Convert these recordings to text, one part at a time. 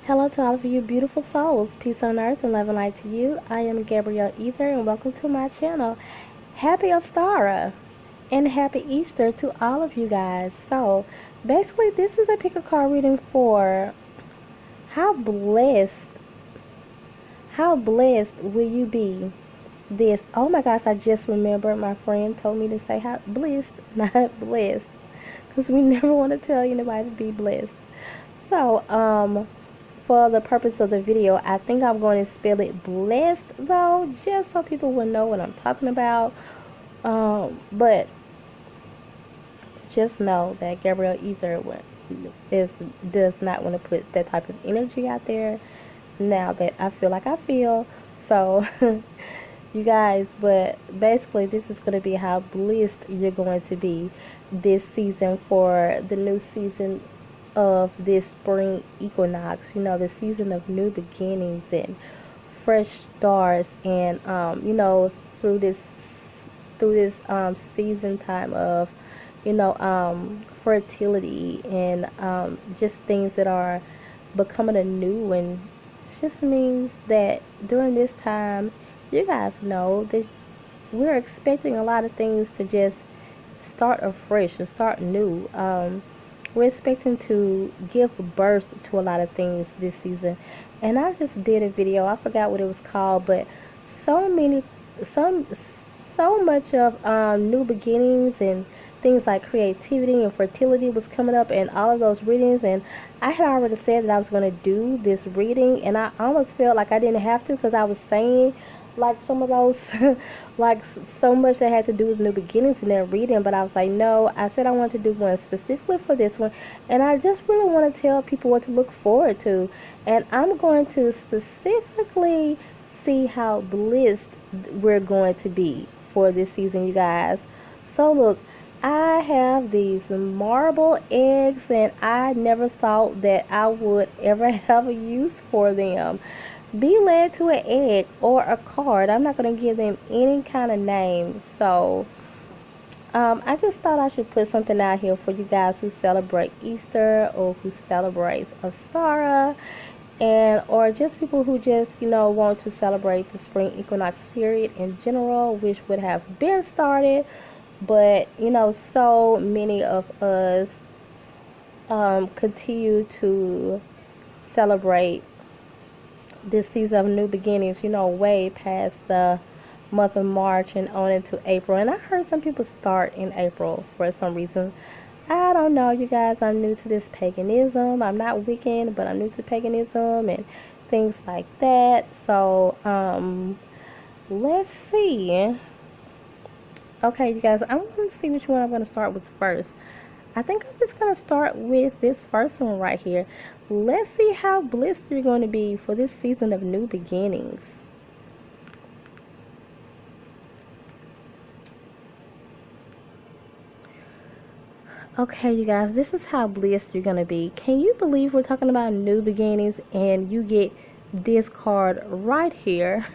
Hello to all of you beautiful souls. Peace on earth and love and light to you. I am Gabrielle Ether and welcome to my channel. Happy Ostara and happy Easter to all of you guys. So basically this is a pick a card reading for how blessed will you be this. Oh my gosh, I just remembered my friend told me to say how blessed, not blessed. Because we never want to tell anybody to be blessed. So, for the purpose of the video, I think I'm going to spell it blessed though, just so people will know what I'm talking about. But just know that Gabrielle Ether does not want to put that type of energy out there now that I feel like I feel. So, you guys, but basically this is going to be how blessed you're going to be this season for the new season of this spring equinox, the season of new beginnings and fresh starts, and through this season time of fertility and just things that are becoming anew. And it just means that during this time, you guys know that we're expecting a lot of things to just start afresh and start new. We're expecting to give birth to a lot of things this season. And I just did a video, I forgot what it was called, but so much of new beginnings and things like creativity and fertility was coming up in all of those readings. And I had already said that I was going to do this reading, and I almost felt like I didn't have to, because I was saying like some of those like so much that had to do with new beginnings in their reading. But I was like, no, I said I want to do one specifically for this one, and I just really want to tell people what to look forward to. And I'm going to specifically see how blessed we're going to be for this season, you guys. So look, I have these marble eggs, and I never thought that I would ever have a use for them. Be led to an egg or a card. I'm not going to give them any kind of name. So I just thought I should put something out here for you guys who celebrate Easter or who celebrates Ostara, and or just people who just want to celebrate the spring equinox period in general, which would have been started, but so many of us continue to celebrate this season of new beginnings, way past the month of March and on into April. And I heard some people start in April for some reason. I don't know, you guys. I'm new to this paganism. I'm not Wiccan, but I'm new to paganism and things like that. So, let's see. Okay, you guys, I'm going to see which one I'm going to start with first. I think I'm just going to start with this first one right here. Let's see how blessed you're going to be for this season of new beginnings. Okay, you guys, this is how blessed you're going to be. Can you believe we're talking about new beginnings and you get this card right here?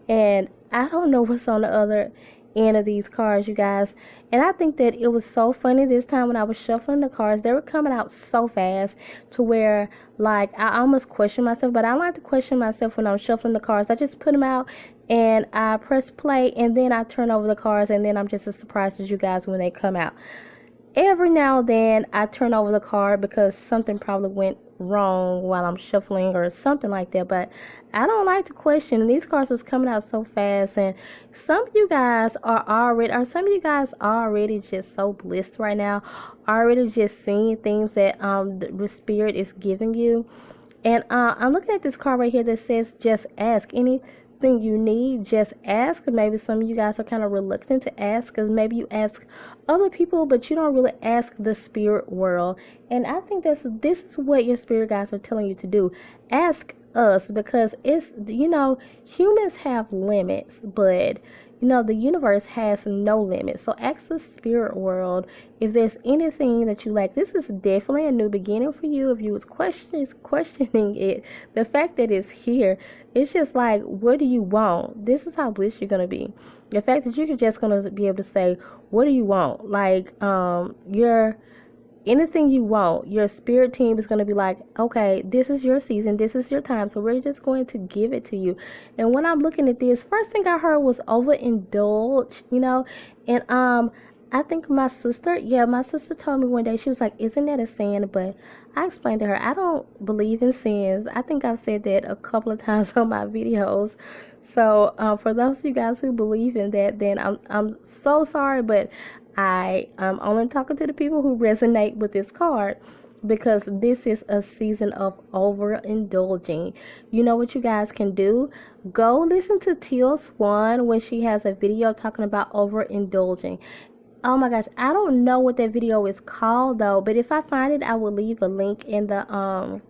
And I don't know what's on the other end of these cards, you guys. And I think that it was so funny this time when I was shuffling the cards. They were coming out so fast to where, like, I almost questioned myself. But I don't like to question myself when I'm shuffling the cards. I just put them out and I press play, and then I turn over the cards, and then I'm just as surprised as you guys when they come out. Every now and then I turn over the card because something probably went wrong while I'm shuffling or something like that. But I don't like to question. These cards was coming out so fast, and some of you guys are already just so blessed right now, already just seeing things that the spirit is giving you. And I'm looking at this card right here that says just ask anything you need, just ask. Maybe some of you guys are kind of reluctant to ask, because maybe you ask other people but you don't really ask the spirit world. And I think this is what your spirit guides are telling you to do. Ask us, because it's humans have limits, but the universe has no limits. So ask the spirit world if there's anything that you lack. This is definitely a new beginning for you. If you was questioning it, the fact that it's here, it's just like, what do you want? This is how blessed you're going to be. The fact that you're just going to be able to say, what do you want? Like, you're anything you want, your spirit team is going to be like, okay, this is your season, this is your time, so we're just going to give it to you. And when I'm looking at this, first thing I heard was overindulge, and I think my sister told me one day, she was like, isn't that a sin? But I explained to her, I don't believe in sins. I think I've said that a couple of times on my videos. So for those of you guys who believe in that, then I'm so sorry, but I'm only talking to the people who resonate with this card, because this is a season of overindulging. You know what you guys can do? Go listen to Teal Swan when she has a video talking about overindulging. Oh my gosh, I don't know what that video is called though, but if I find it, I will leave a link in the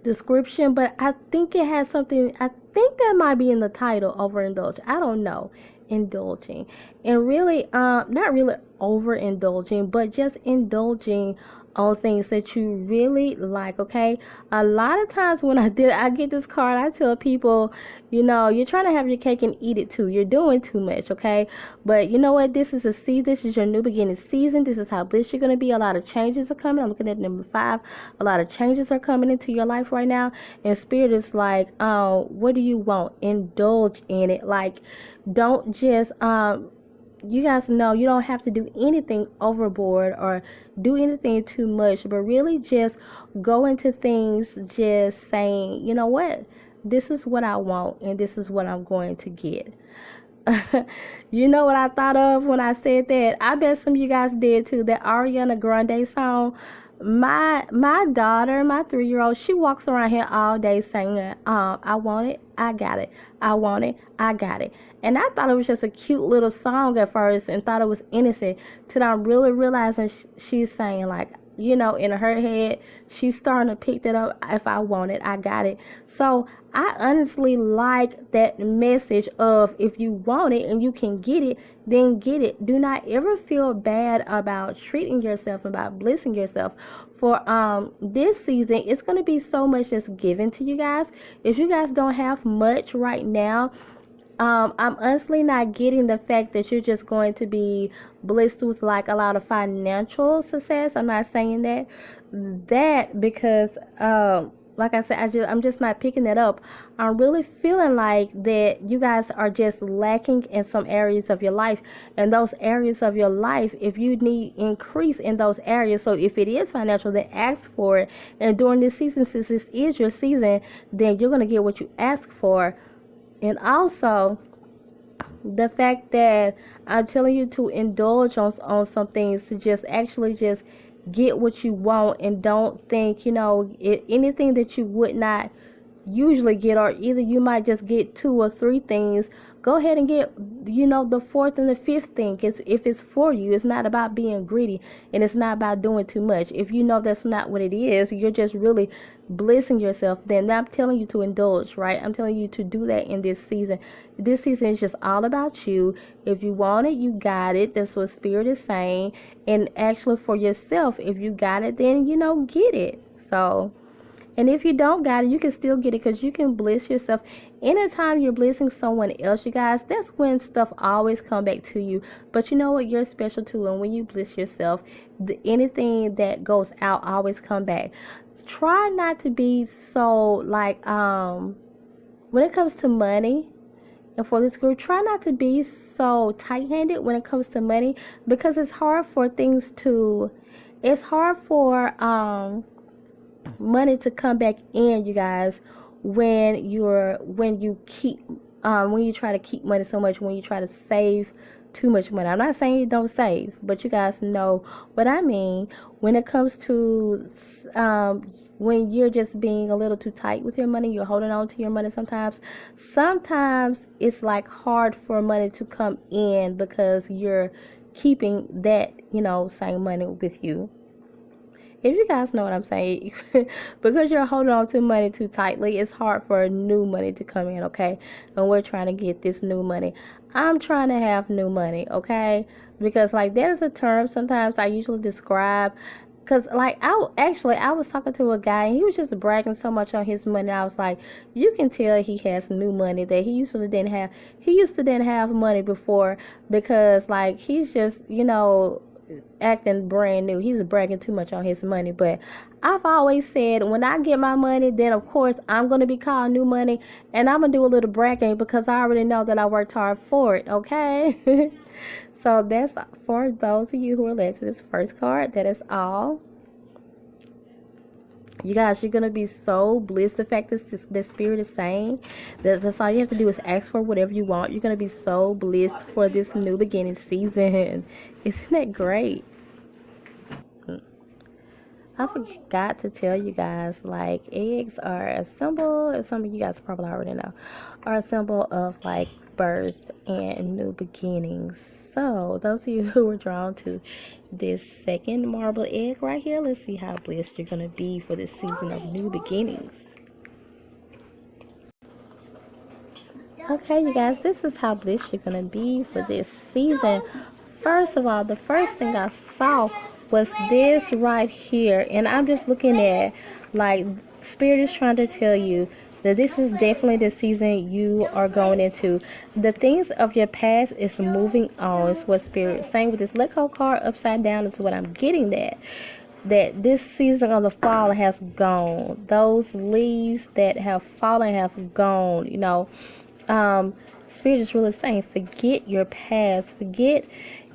description. But I think it has something, I think that might be in the title, overindulge. I don't know. Indulging. And really, not really overindulging, but just indulging on things that you really like. Okay, a lot of times when I get this card, I tell people, you're trying to have your cake and eat it too. You're doing too much. Okay, but you know what, this is a season. This is your new beginning season. This is how blessed you're going to be. A lot of changes are coming. I'm looking at number 5. A lot of changes are coming into your life right now, and spirit is like, what do you want? Indulge in it. Like, don't just you guys know you don't have to do anything overboard or do anything too much, but really just go into things just saying, you know what, this is what I want and this is what I'm going to get. You know what I thought of when I said that? I bet some of you guys did too. That Ariana Grande song. My daughter, my 3-year-old, she walks around here all day saying, I want it, I got it. I want it, I got it. And I thought it was just a cute little song at first and thought it was innocent, till I'm really realizing she's saying, like, in her head, she's starting to pick that up. If I want it, I got it. So I honestly like that message of, if you want it and you can get it, then get it. Do not ever feel bad about treating yourself, about blessing yourself. For this season, it's going to be so much that's given to you guys. If you guys don't have much right now, I'm honestly not getting the fact that you're just going to be blessed with like a lot of financial success. I'm not saying that because like I said, I'm just not picking that up. I'm really feeling like that you guys are just lacking in some areas of your life. And those areas of your life, if you need increase in those areas, so if it is financial, then ask for it. And during this season, since this is your season, then you're going to get what you ask for. And also, the fact that I'm telling you to indulge on some things, to just actually just get what you want, and don't think, anything that you would not usually get, or either you might just get 2 or 3 things. Go ahead and get, the 4th and the 5th thing. If it's for you, it's not about being greedy, and it's not about doing too much. If you know that's not what it is, you're just really blessing yourself, then I'm telling you to indulge, right? I'm telling you to do that in this season. This season is just all about you. If you want it, you got it. That's what Spirit is saying. And actually for yourself, if you got it, then, get it. So, and if you don't got it, you can still get it, because you can bless yourself. Anytime you're blessing someone else, you guys, that's when stuff always come back to you. But you know what? You're special too. And when you bless yourself, anything that goes out always come back. Try not to be so like, when it comes to money, and for this group, try not to be so tight-handed when it comes to money, because it's hard for money to come back in, you guys, when you try to keep money so much, when you try to save too much money. I'm not saying you don't save, but you guys know what I mean when it comes to when you're just being a little too tight with your money, you're holding on to your money. Sometimes it's like hard for money to come in, because you're keeping that same money with you. If you guys know what I'm saying, because you're holding on to money too tightly, it's hard for new money to come in, okay? And we're trying to get this new money. I'm trying to have new money, okay? Because like that is a term sometimes I usually describe. Because like I was talking to a guy, and he was just bragging so much on his money. I was like, you can tell he has new money that he used to didn't have money before, because like he's just, acting brand new. He's bragging too much on his money. But I've always said, when I get my money, then of course I'm going to be called new money, and I'm going to do a little bragging because I already know that I worked hard for it, okay? So that's for those of you who are led to this first card. That is all. You guys, you're going to be so blessed. The fact that the spirit is saying that's all you have to do is ask for whatever you want. You're going to be so blessed for this new beginning season. Isn't that great? I forgot to tell you guys, like, eggs are a symbol, some of you guys probably already know, are a symbol of like birth and new beginnings. So those of you who were drawn to this second marble egg right here, let's see how blessed you're going to be for this season of new beginnings. Okay, you guys, this is how blessed you're going to be for this season. First of all, the first thing I saw was this right here, and I'm just looking at, like, Spirit is trying to tell you that this is definitely the season you are going into. The things of your past is moving on, is what Spirit is saying. With this let go card upside down is what I'm getting at. That this season of the fall has gone. Those leaves that have fallen have gone, you know. Spirit is really saying, forget your past, forget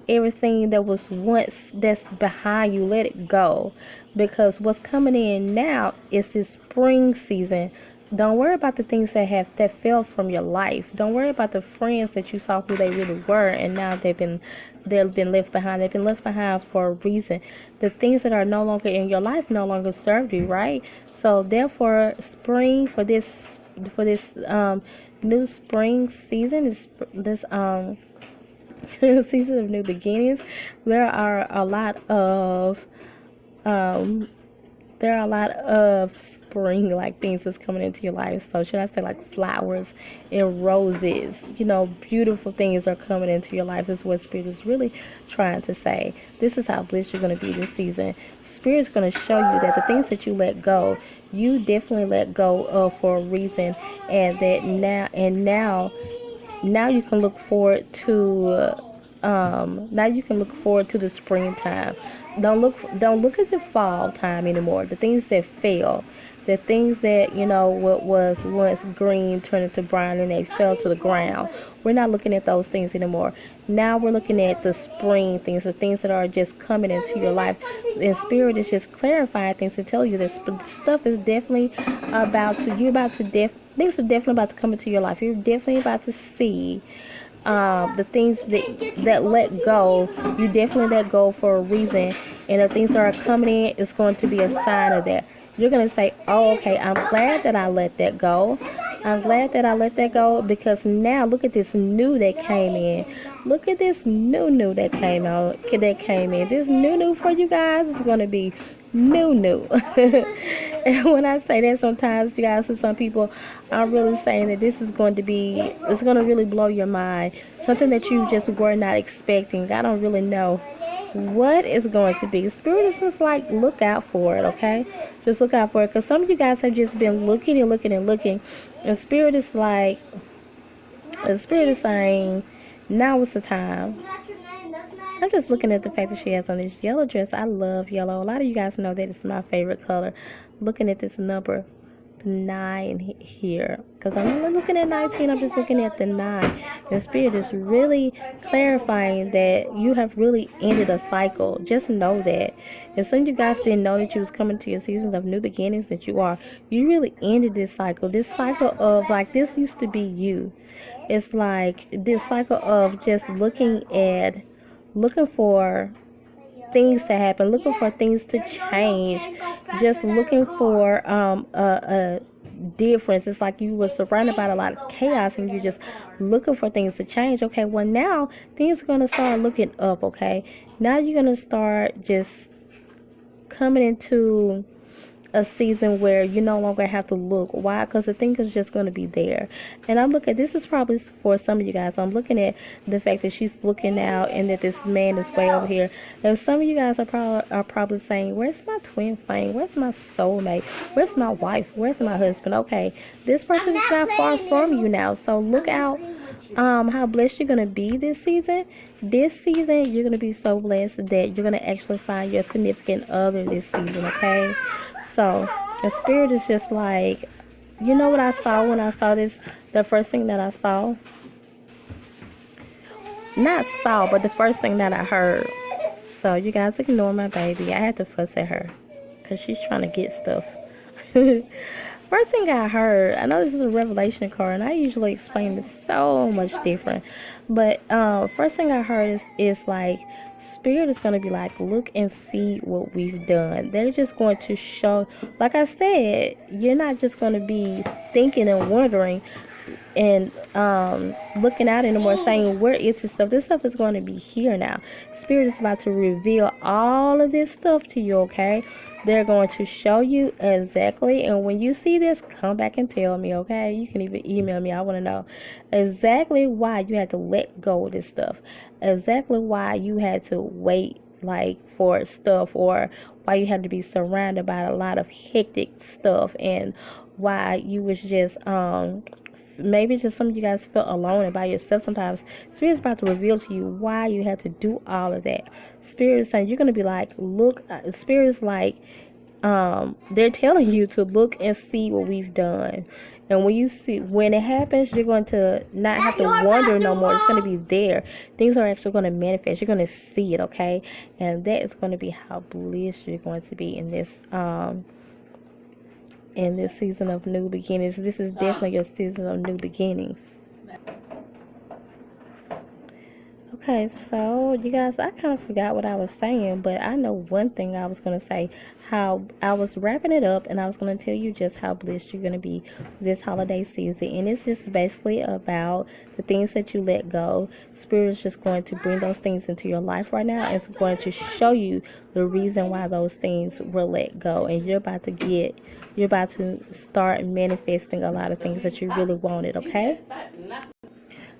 everything that was once that's behind you, let it go, because what's coming in now is this spring season. Don't worry about the things that fell from your life. Don't worry about the friends that you saw who they really were, and now they've been left behind. They've been left behind for a reason. The things that are no longer in your life no longer serve you, right? So therefore, spring for this new spring season is this season of new beginnings. There are a lot of spring like things that's coming into your life. So should I say, like, flowers and roses, you know, beautiful things are coming into your life, is what Spirit is really trying to say. This is how blessed you're going to be this season. Spirit's going to show you that the things that you let go, you definitely let go of for a reason, and that now you can look forward to the springtime. Don't look at the fall time anymore. The things that fell, the things that, you know, what was once green turned into brown and they fell to the ground. We're not looking at those things anymore. Now we're looking at the spring things, the things that are just coming into your life. And Spirit is just clarifying things to tell you this. But stuff is definitely things are definitely about to come into your life. You're definitely about to see the things that let go. You definitely let go for a reason, and the things that are coming in is going to be a sign of that. You're going to say, oh, okay, I'm glad that I let that go. I'm glad that I let that go, because now look at this new that came in. Look at this new that came in. This new for you guys is going to be new. And when I say that, sometimes, you guys, to some people, I'm really saying that this is going to really blow your mind. Something that you just were not expecting. I don't really know what is going to be. Spirit is just like, look out for it, okay? Just look out for it, because some of you guys have just been looking, and Spirit is saying, now is the time. I'm just looking at the fact that she has on this yellow dress. I love yellow. A lot of you guys know that it's my favorite color. Looking at this number, the 9 here, because I'm not looking at 19. I'm just looking at the 9. And Spirit is really clarifying that you have really ended a cycle. Just know that. And some of you guys didn't know that you was coming to your season of new beginnings. You really ended this cycle. This cycle of, like, this used to be you. It's like this cycle of just looking for things to happen, looking for things to change, just looking for a difference. It's like you were surrounded by a lot of chaos and you're just looking for things to change. Okay, well, now things are going to start looking up. Okay, now you're going to start just coming into a season where you no longer have to look. Why? Because the thing is just going to be there. And I'm looking, this is probably for some of you guys, I'm looking at the fact that she's looking out and that this man is way over here. And some of you guys are probably saying, where's my twin flame? Where's my soulmate? Where's my wife? Where's my husband? Okay, this person is not far from you now. So look out how blessed you're gonna be this season. This season, you're gonna be so blessed that you're gonna actually find your significant other this season. Okay, so the spirit is just like, you know what I saw when I saw this. The first thing that I saw, not saw, but the first thing that I heard. So you guys ignore my baby. I had to fuss at her because she's trying to get stuff. First thing I heard, I know this is a revelation card, and I usually explain this so much different. But first thing I heard is like, Spirit is going to be like, look and see what we've done. They're just going to show, like I said, you're not just going to be thinking and wondering and looking out anymore, saying, where is this stuff? This stuff is going to be here now. Spirit is about to reveal all of this stuff to you, okay? They're going to show you exactly, and when you see this, come back and tell me, okay? You can even email me. I want to know exactly why you had to let go of this stuff, exactly why you had to wait like for stuff, or why you had to be surrounded by a lot of hectic stuff, and why you was just maybe just some of you guys felt alone and by yourself sometimes. Spirit is about to reveal to you why you had to do all of that. Spirit is saying you're going to be like, look, Spirit is like, they're telling you to look and see what we've done. And when you see, when it happens, you're going to not have to wonder no more. It's going to be there. Things are actually going to manifest. You're going to see it, okay? And that is going to be how blessed you're going to be in this season of new beginnings. This is definitely your season of new beginnings. Okay, so you guys, I kind of forgot what I was saying, but I know one thing I was going to say, how I was wrapping it up, and I was going to tell you just how blessed you're going to be this holiday season. And it's just basically about the things that you let go. Spirit is just going to bring those things into your life right now. It's going to show you the reason why those things were let go. And you're about to start manifesting a lot of things that you really wanted, okay?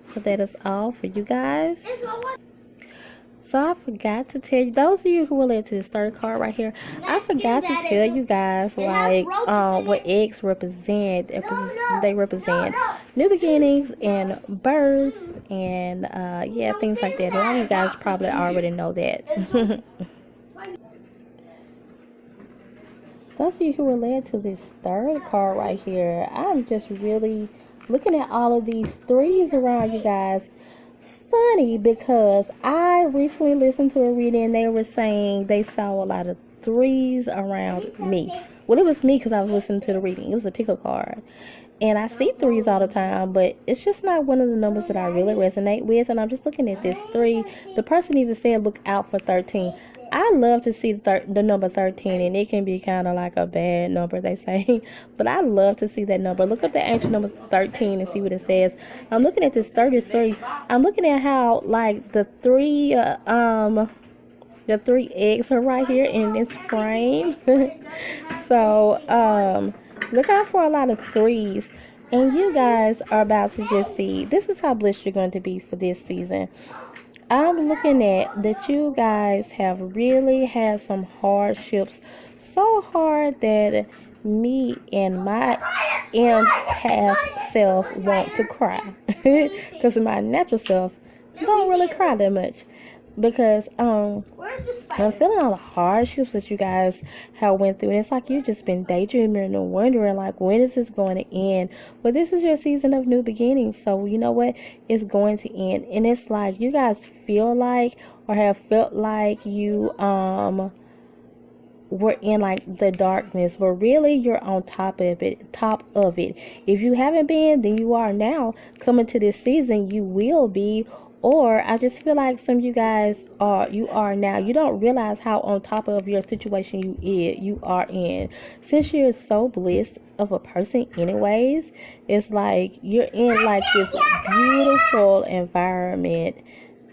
So that is all for you guys. So I forgot to tell you, those of you who relate to this third card right here, I forgot to tell you guys like what eggs represent. They represent new beginnings and birth and yeah, things like that. A lot of you guys probably already know that. Those of you who relate to this third card right here, I'm just really looking at all of these threes around you guys. Funny, because I recently listened to a reading and they were saying they saw a lot of threes around me. Well, it was me because I was listening to the reading. It was a pickle card. And I see threes all the time, but it's just not one of the numbers that I really resonate with. And I'm just looking at this three. The person even said, look out for 13. I love to see the number 13, and it can be kind of like a bad number, they say. But I love to see that number. Look up the ancient number 13 and see what it says. I'm looking at this 33. I'm looking at how, like, the three eggs are right here in this frame. So, look out for a lot of threes. And you guys are about to just see, this is how blessed you're going to be for this season. I'm looking at that you guys have really had some hardships, so hard that me and my empath self want to cry. Because my natural self don't really cry that much. Because I'm feeling all the hardships that you guys have went through, and it's like you've just been daydreaming and wondering like, when is this going to end? Well, this is your season of new beginnings, so you know what, it's going to end. And it's like you guys feel like, or have felt like, you were in like the darkness, but really you're on top of it. If you haven't been, then you are now. Coming to this season, you will be. Or I just feel like some of you guys are now. You don't realize how on top of your situation you are in. Since you're so blessed of a person anyways, it's like you're in like this beautiful environment.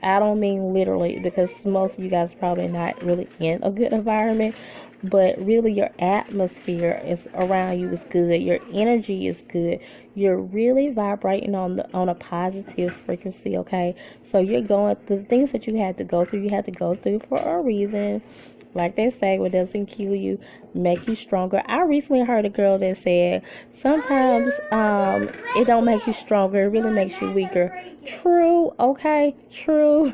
I don't mean literally, because most of you guys are probably not really in a good environment, but really your atmosphere is around you is good. Your energy is good. You're really vibrating on a positive frequency, okay? So you're going through the things that you had to go through. You had to go through for a reason. Like they say, what doesn't kill you make you stronger. I recently heard a girl that said sometimes it don't make you stronger, it really makes you weaker. True, okay, true.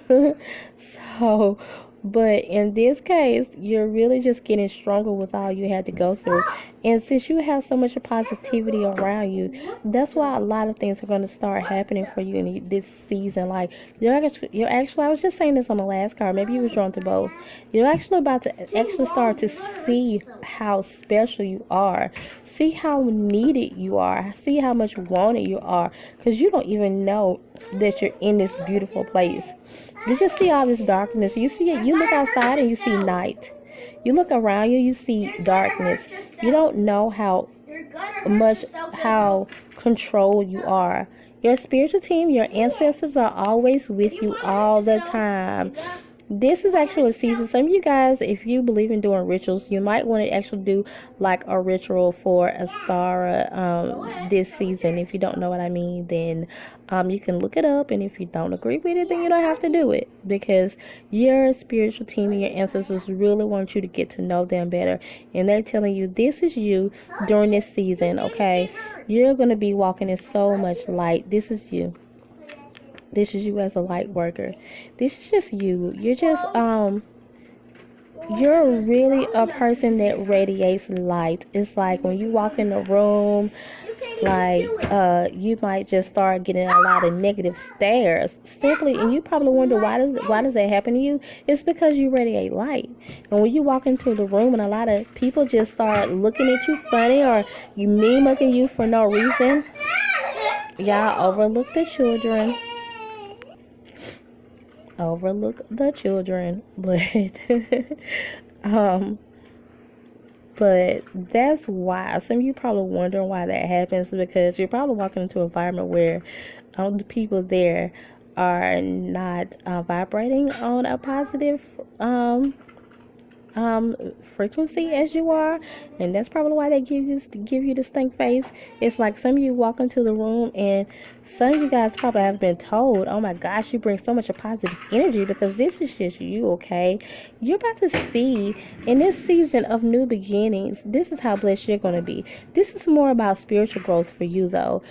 So, but in this case, you're really just getting stronger with all you had to go through. And since you have so much positivity around you, that's why a lot of things are going to start happening for you in this season. Like, you're actually, I was just saying this on the last card, maybe you was drawn to both. You're actually about to actually start to see how special you are. See how needed you are. See how much wanted you are. Because you don't even know that you're in this beautiful place. You just see all this darkness. You see it. You look outside and you see night. You look around you, you see darkness. You don't know how controlled you are. Your spiritual team, your ancestors are always with you all the time. This is actually a season. Some of you guys, if you believe in doing rituals, you might want to actually do like a ritual for Ostara this season. If you don't know what I mean, then you can look it up. And if you don't agree with it, then you don't have to do it, because your spiritual team and your ancestors really want you to get to know them better. And they're telling you this is you during this season, okay? You're going to be walking in so much light. This is you. This is you as a light worker. This is just you. You're really a person that radiates light. It's like when you walk in the room, like you might just start getting a lot of negative stares simply, and you probably wonder why does that happen to you. It's because you radiate light. And when you walk into the room and a lot of people just start looking at you funny, or you mugging you for no reason, y'all overlook the children. But that's why some of you probably wondering why that happens, because you're probably walking into an environment where the people there are not vibrating on a positive frequency as you are, and that's probably why they give you this stink face. It's like some of you walk into the room, and some of you guys probably have been told, oh my gosh, you bring so much of positive energy, because this is just you, okay? You're about to see in this season of new beginnings, this is how blessed you're going to be. This is more about spiritual growth for you, though.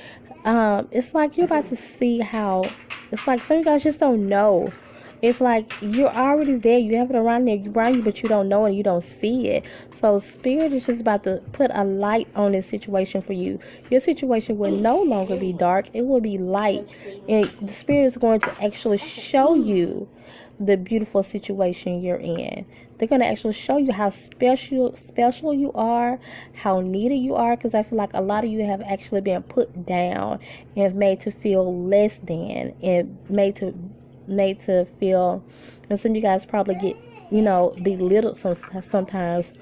It's like you're about to see how, it's like some of you guys just don't know. It's like you're already there. You have it around you, but you don't know it. You don't see it. So Spirit is just about to put a light on this situation for you. Your situation will no longer be dark. It will be light. And the Spirit is going to actually show you the beautiful situation you're in. They're going to actually show you how special you are, how needed you are, because I feel like a lot of you have actually been put down and made to feel less than, and made to feel, and some of you guys probably get, belittled sometimes.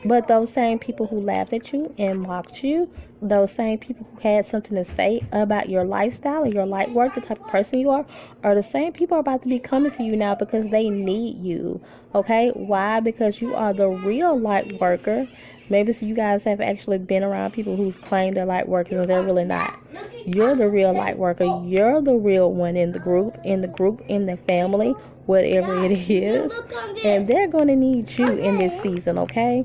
But those same people who laughed at you and mocked you, those same people who had something to say about your lifestyle and your light work, the type of person you are the same people are about to be coming to you now, because they need you. Okay? Why? Because you are the real light worker. Maybe so you guys have actually been around people who claim they're light workers and they're really not. You're the real light worker. You're the real one in the group, in the family, whatever it is. And they're going to need you in this season, okay?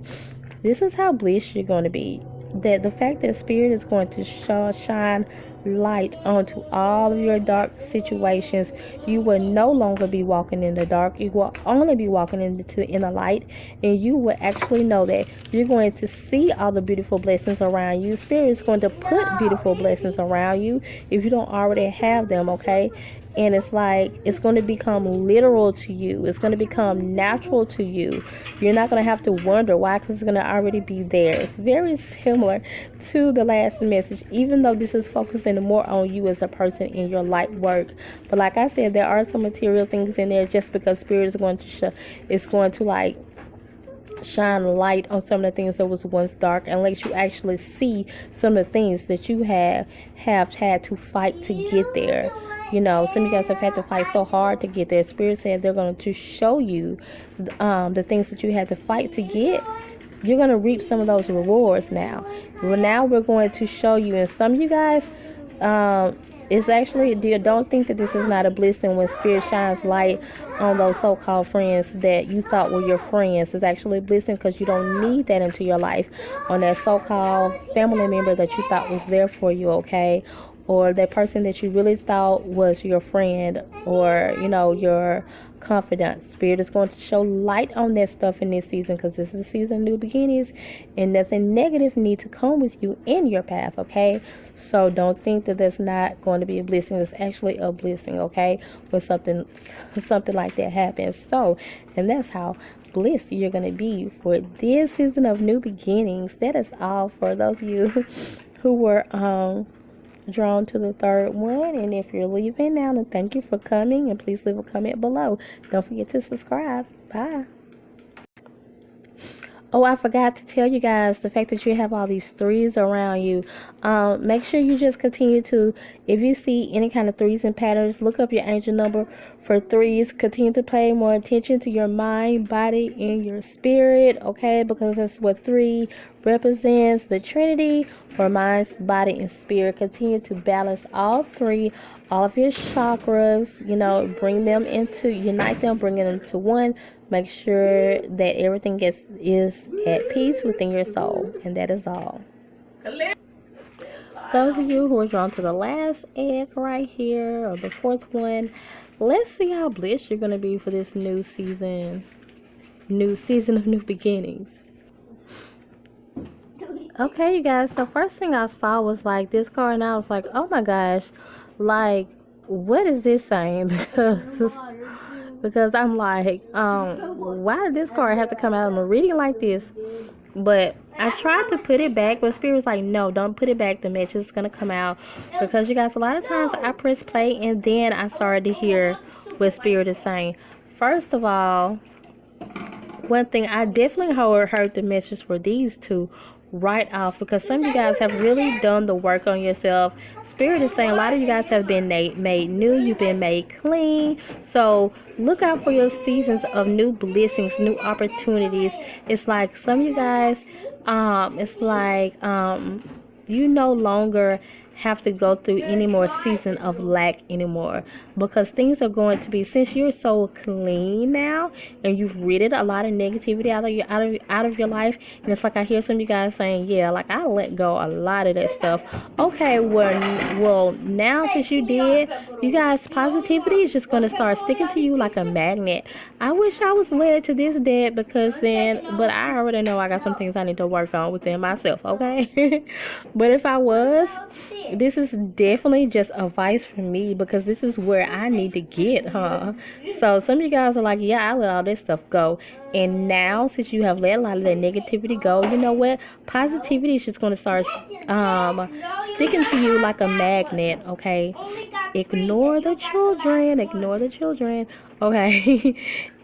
This is how blessed you're going to be. That the fact that Spirit is going to shine light onto all of your dark situations. You will no longer be walking in the dark. You will only be walking in the light, and you will actually know that you're going to see all the beautiful blessings around you. Spirit is going to put beautiful blessings around you if you don't already have them, okay? And it's like it's going to become literal to you. It's going to become natural to you. You're not going to have to wonder why, because it's going to already be there. It's very similar to the last message, even though this is focusing more on you as a person in your light work. But like I said, there are some material things in there, just because Spirit is going to shine light on some of the things that was once dark, and let you actually see some of the things that you have had to fight to get there. Some of you guys have had to fight so hard to get there. Spirit said they're going to show you the things that you had to fight to get. You're going to reap some of those rewards now. Well, now we're going to show you, and some of you guys, It's actually, don't think that this is not a blessing when Spirit shines light on those so-called friends that you thought were your friends. It's actually a blessing because you don't need that into your life on that so-called family member that you thought was there for you, okay? Or that person that you really thought was your friend, or your confidant. Spirit is going to show light on that stuff in this season, because this is a season of new beginnings, and nothing negative need to come with you in your path, okay? So don't think that that's not going to be a blessing. It's actually a blessing, okay, when something like that happens. So, and that's how blessed you're going to be for this season of new beginnings. That is all for those of you who were drawn to the third one. And if you're leaving now, then thank you for coming, and please leave a comment below. Don't forget to subscribe. Bye. Oh, I forgot to tell you guys, the fact that you have all these threes around you. Make sure you just continue to, if you see any kind of threes and patterns, look up your angel number for threes. Continue to pay more attention to your mind, body, and your spirit, okay? Because that's what three represents, the Trinity, or mind, body, and spirit. Continue to balance all three, all of your chakras, bring them unite them, bring it into one. Make sure that everything is at peace within your soul. And that is all. Those of you who are drawn to the last egg right here, or the fourth one, let's see how blessed you're going to be for this new season of new beginnings. Okay, you guys, the first thing I saw was like this card, and I was like, oh my gosh, like, what is this saying? Because I'm like, why did this card have to come out? I'm reading like this, but I tried to put it back, but Spirit was like, no, don't put it back. The message is going to come out. Because you guys, a lot of times I press play and then I started to hear what Spirit is saying. First of all, one thing, I definitely heard the message for these two right off, because some of you guys have really done the work on yourself. Spirit is saying a lot of you guys have been made new, you've been made clean. So look out for your seasons of new blessings, new opportunities. It's like some of you guys, it's like you no longer have to go through any more season of lack anymore, because things are going to be, since you're so clean now and you've rid a lot of negativity out of your life. And it's like I hear some of you guys saying, yeah, like I let go a lot of that stuff. Okay, well now since you did, you guys, positivity is just going to start sticking to you like a magnet. I wish I was led to this dead, because then, but I already know I got some things I need to work on within myself, okay? But if I was, this is definitely just advice from me, because this is where I need to get, So some of you guys are like, yeah, I let all this stuff go. And now, since you have let a lot of that negativity go, you know what? Positivity is just going to start sticking to you like a magnet, okay? Ignore the children, okay?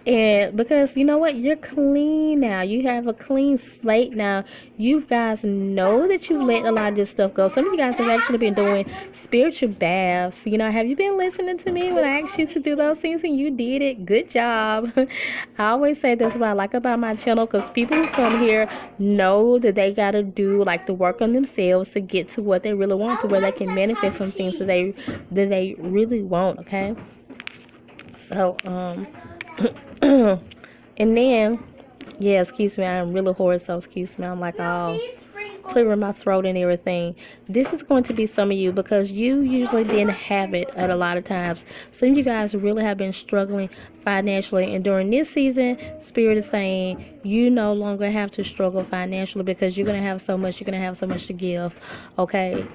And because you know what, you're clean now, you have a clean slate now. You guys know that you've let a lot of this stuff go. Some of you guys have actually been doing spiritual baths. Have you been listening to me when I asked you to do those things and you did it? Good job. I always say that's what I like about my channel, because people who come here know that they gotta do like the work on themselves to get to what they really want, to where they can manifest some things that they really want, okay? So and then, yeah, excuse me, I'm really hoarse, so excuse me, I'm like all clearing my throat and everything. This is going to be some of you, because you usually didn't have it at a lot of times. Some of you guys really have been struggling financially, and during this season, Spirit is saying you no longer have to struggle financially, because you're going to have so much to give, okay,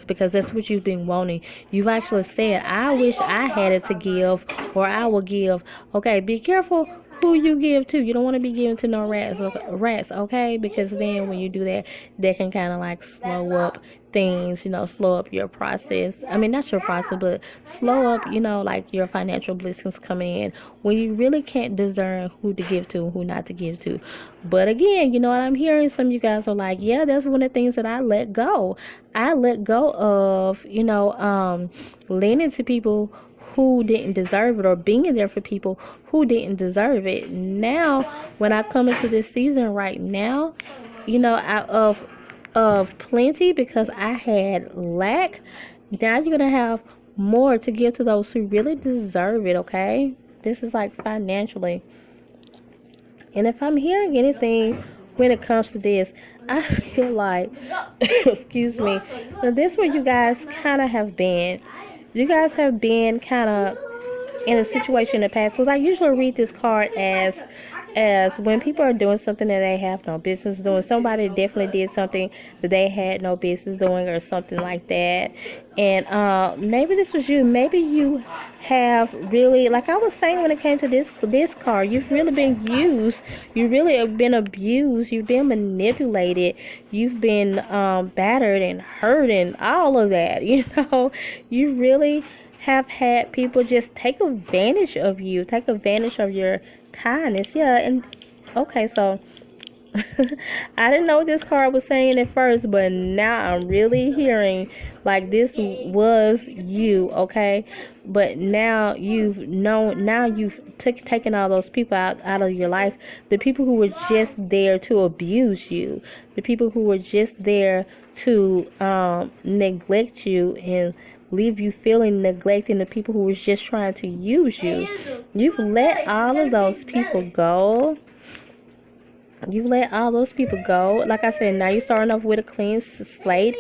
because that's what you've been wanting. You've actually said, I wish I had it to give, or I will give. Okay, be careful who you give to. You don't want to be giving to no rats, okay? Because then when you do that, that can kind of like slow up things, slow up your process. I mean, not your process, but slow up, like your financial blessings coming in, when you really can't discern who to give to and who not to give to. But again, you know what I'm hearing? Some of you guys are like, yeah, that's one of the things that I let go. I let go of, leaning to people who didn't deserve it, or being there for people who didn't deserve it. Now, when I come into this season right now, out of plenty, because I had lack, Now you're gonna have more to give to those who really deserve it, okay? This is like financially. And if I'm hearing anything when it comes to this, I feel like, excuse me, this is where you guys kind of have been. You guys have been kind of in a situation in the past, because I usually read this card as when people are doing something that they have no business doing. Somebody definitely did something that they had no business doing, or something like that. And maybe this was you. Maybe you have really, like I was saying, when it came to this card, you've really been used. You really have been abused. You've been manipulated. You've been battered and hurt and all of that. You really have had people just take advantage of you, take advantage of your kindness. Yeah, and okay, so I didn't know what this card was saying at first, but now I'm really hearing like this was you, okay? But now you've known, now you've taken all those people out of your life, the people who were just there to abuse you, the people who were just there to neglect you and leave you feeling neglected, the people who were just trying to use you. You've let all of those people go. You've let all those people go. Like I said, now you're starting off with a clean slate.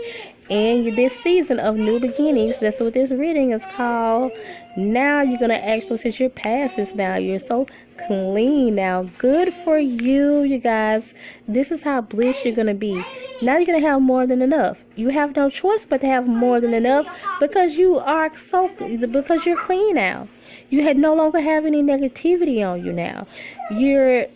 And this season of new beginnings, that's what this reading is called. Now you're going to actually, since you're past this now, you're so clean now. Good for you, you guys. This is how blessed you're going to be. Now you're going to have more than enough. You have no choice but to have more than enough, because because you're clean now. You had no longer have any negativity on you now. You're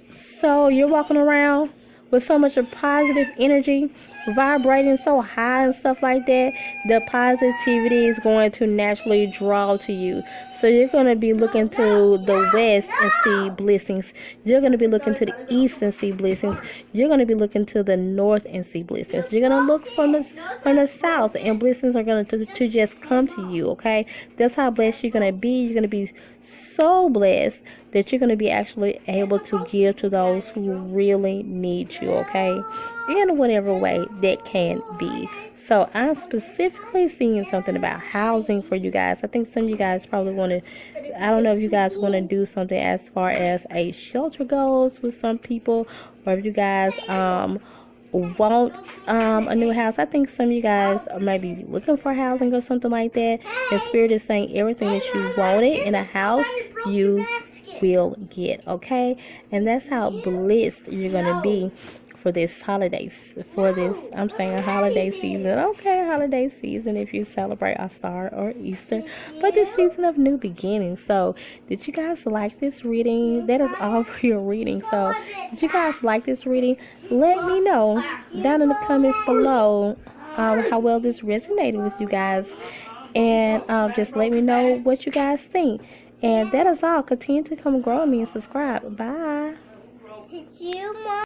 walking around with so much of positive energy, vibrating so high and stuff like that. The positivity is going to naturally draw to you. So you're going to be looking to the west and see blessings. You're going to be looking to the east and see blessings. You're going to be looking to the north and see blessings. You're going to look from the south, and blessings are going to just come to you, okay? That's how blessed you're going to be. You're going to be so blessed that you're going to be actually able to give to those who really need you, okay? In whatever way that can be. So I'm specifically seeing something about housing for you guys. I think some of you guys probably want to, I don't know if you guys want to do something as far as a shelter goes with some people, or if you guys want a new house. I think some of you guys might be looking for housing or something like that. And Spirit is saying everything that you wanted in a house, you will get, okay? And that's how blessed you're gonna be for this I'm saying a holiday season, okay? Holiday season, if you celebrate Ostara or Easter, but this season of new beginnings. So did you guys like this reading? That is all for your reading. So did you guys like this reading? Let me know down in the comments below how well this resonated with you guys, and just let me know what you guys think. And that is all. Continue to come grow me and subscribe. Bye.